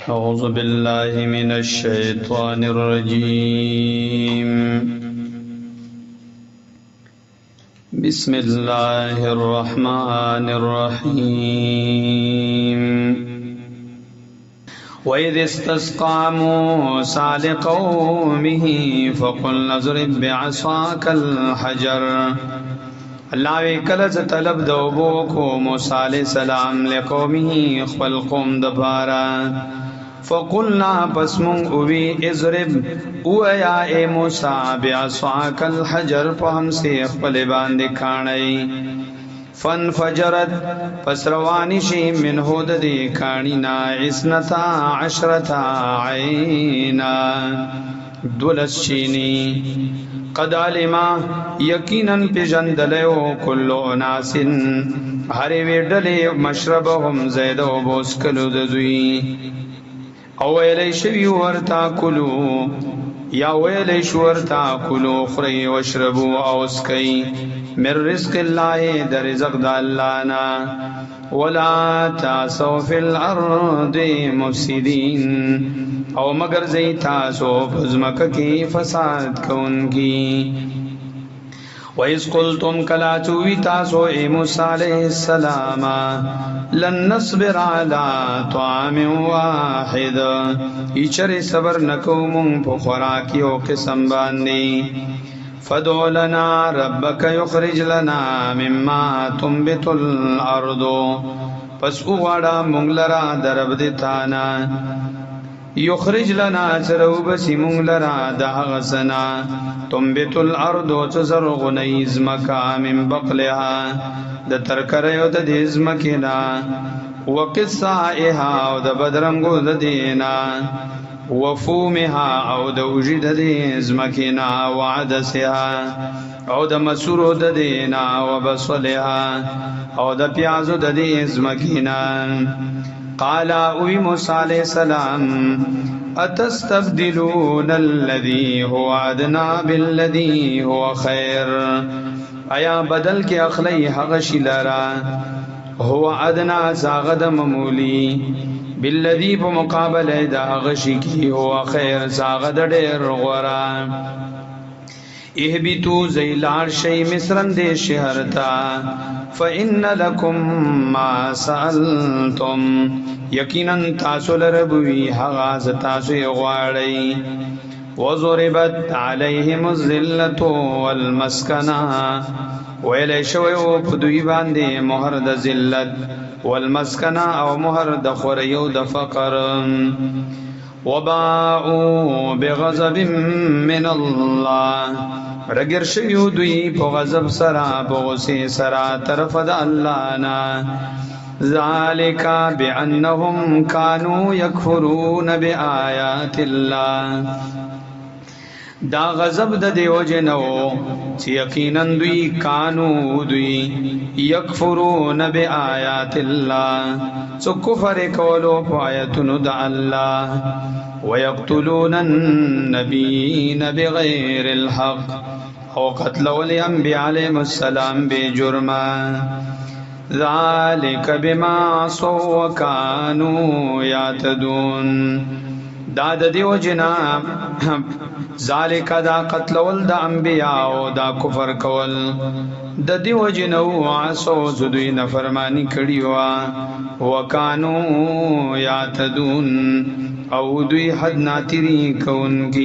أعوذ بالله من الشيطان الرجيم بسم الله الرحمن الرحيم وإذ استسقى موسى لقومه فقل اضرب بعصاك الحجر اللہ وی کلز طلب دوبو کو موسیٰ علیہ السلام لقومه خپل قوم دپارا فقلنا پسمون اوی اضرب اویا اے موسیٰ بعصاک الحجر پہم سے خپل باندے کھانئی فانفجرت پس روانی شی من ہود دی کھانینا اثنتا عشرتا عینا دولس چینی قد علما یقیناً پیژندلیو کل اناس هر ویډلې مشربهم زید او بوسکلو د دوی او ویلی شوی ورتا کلو یا ویلی شو ورتا کلو خری وشربو او اسکی من رزق الله در رزق د الله نا ولا تاسو فی الارض مفسدین او مگر زی تاسو پزمک کی فساد کون کی وَإِذْ قُلْتُمْ كَلَا چُوِي تاسو اے موسیٰ علیہ السلام لن نصبر علی طعام واحد ایچر صبر نکو مون پو خوراکی او قسم باندی فدعو لنا ربک یخرج لنا مما تنبت الارض پس اغاڑا مونگ لرا درب دیتانا یخرج لنا چرو بسی مونگ لرا دا غسنا تنبت الارض چزرغ نیزمکا من بقلها دا ترکریو دا دیزمکینا وقصائها او دا بدرنگو دا دینا وفومها او دا وجی دا دیزمکینا وعدسها او دا مسورو دا دینا وبصلها او دا پیازو دا دیزمکینا قال اوی موسیٰ علیہ السلام اتستبدلون الذي هو ادنا بالذي هو خیر آیا بدل کے اخلی حغشی لرا هو ادنا زاغد ممولی بالذي بمقابل دا حغشی کی هو خیر زاغد دیر غورا اہبتو زیلار شی مصرن دے شہرتا فإن لكم ما سألتم یقینا تاسو لربوی حغاز تاسو یغواړی وضربت علیهم الذلة والمسکنه ویلی شویو پدوی باندې مهر د ذلت والمسکنه او مهر د خوریو د فقر وباءوا بغضب من الله رګر شیو دوی په غضب سرا په غصه سرا طرف د الله نا ذالک بانهم كانوا يكفرون بآيات الله دا غضب د دیو جنو چې یقینا دوی کانو دوی یکفرون بآیات الله سو کفر کولو په آیاتونو د الله ويقتلون النبيين بغير الحق او قتلوا الانبياء عليهم السلام بجرما ذلك بما عصوا وكانوا يعتدون دا د دیو جنا ذالک دا قتلول د انبیاء او دا کفر کول د دیو جنو عصو زدوی نفرمانی کړي وا وکانو یعتدون او دوی حد ناتری کون کی